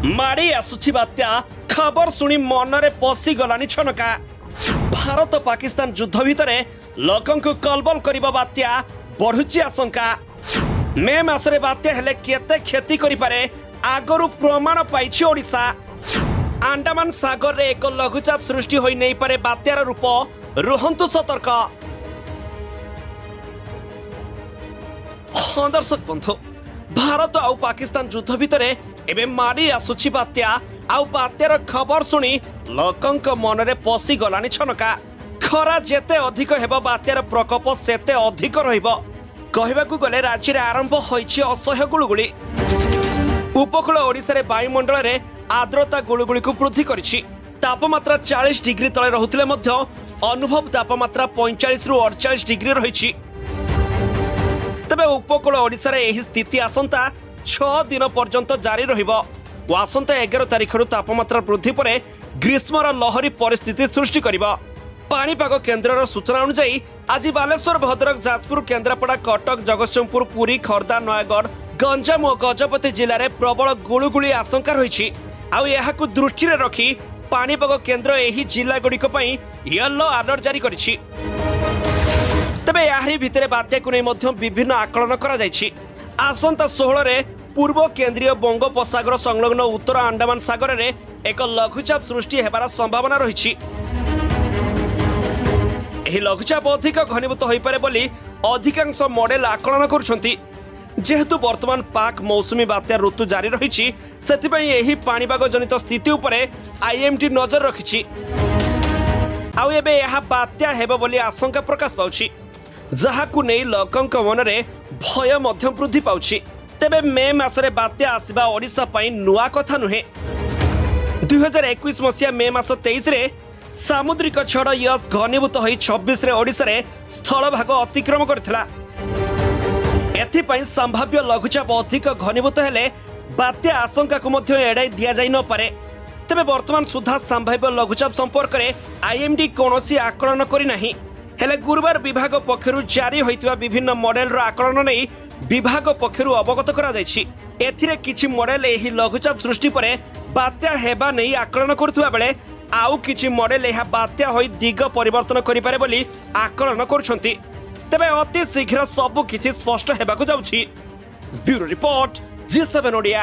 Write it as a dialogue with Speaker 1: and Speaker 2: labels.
Speaker 1: माड़ी आसुछि बात्या खबर शुणी मनरे पशि गलानी छनका। भारत पाकिस्तान युद्ध भितर लोकंकु कलबल करिबा बात्या बढ़ुची आशंका। मे मासरे बात्या हेले केते क्षति करि पारे आगरु प्रमाण पाइछि ओडिशा। अंडमान सागर रे एक लघुचाप सृष्टि होई नै पारे बात्यार रूप, रुहंतु सतर्क। दर्शक बंधु, भारत आउ पाकिस्तान युद्ध भितर एबे मारी आसुछि बात्या। आउ बात्यार खबर शुणी लोकंक मनरे पशि गलानी छनका। खरा जेते अधिक हेबो बात्यार प्रकोप सेते अधिक रहिबो। कहबाकू गले राज्य रे आरंभ होइछि असह्य गुळुगुळी। उपकूल ओडिशा रे वायुमंडल रे आर्द्रता गुळुगुळी को वृद्धि करिछि। तापमात्रा 40 डिग्री तले रहुतिले मध्य अनुभव तापमात्रा 45 रु 48 डिग्री रहिछि। तबे उपकूल ओडिशा रे एही स्थिति आसंता 6 दिन पर्यंत जारी रहिबो। आसंता 11 तारिख रु तापमात्रा वृद्धि परे ग्रीष्मर लहरी परिस्थिति सृष्टि करिबो। पाणीपाग केन्द्रर सूचना अनुसार आज बालेश्वर, भद्रक, जाजपुर, केन्द्रापड़ा, कटक, जगतसिंहपुर, पुरी, खर्दा, नयगढ़, गंजाम और गजपति जिले में प्रबल गुळुगुळी आशंका रही। आउ एहाकु दृष्टि रे रखी पाणीपाग केन्द्र एही जिला गुड़िक पई येलो अलर्ट जारी करिछि। तबे याहरी भितरे बात्याकु नै मध्य विभिन्न आकलन करा जायछि। आसंता 16 रे पूर्व केंद्रीय बंगोपसागर संलग्न उत्तर अंडमान सागर रे एक लघुचाप सृष्टि हेबार संभावना रही। एही लघुचाप अधिक घनीभूत होई पारे बोली अधिकांश मॉडल आकलन करुछंती। जेहेतु वर्तमान पाक मौसुमी बात्या ऋतु जारी रही, सेथिपई एही पाणीपाग जनित स्थिति उपरे आईएमडी नजर रखिछि। आउ एबे यहा बात्या हेबो बोली आशंका प्रकाश पाउछि, जहाकु नै लोकंक मनरे भय मध्य वृद्धि पाउछि। तेबे मे मासरे बात्या आसिबा ओडिशा पई नुआ कथा नुहे। 2021 मसिया मे मास 23 रे सामुद्रिक झड़ यस घनीभूत होई 26 रे ओडिशा रे स्थल भाग अतिक्रम करथिला। एथिपई संभाव्य लघुचाप अधिक घनीभूत हेले बात्या आशंका को मध्य एड़ाई दिया जाई न पारे। तेबे वर्तमान सुधा संभाव्य लघुचाप संपर्क रे आईएमडी कोनोसी आकलन करि नाही। हेले गुरुवार विभाग पक्षरु जारी होइतबा विभिन्न मॉडल रो आकलन नै विभाग पक्षरु अवगत करा जायछि। एथिरे किछि मॉडल एही लघुचाप सृष्टि परे बात्या हेबा नै आकलन करथुवा बेले आउ किछि मॉडल एहा बात्या होई दिग परिवर्तन करि पारे बोली आकलन करूछंती। तबे अति शीघ्र सब किछि स्पष्ट हेबाकू जाउछि। Bureau report, G7 Odia.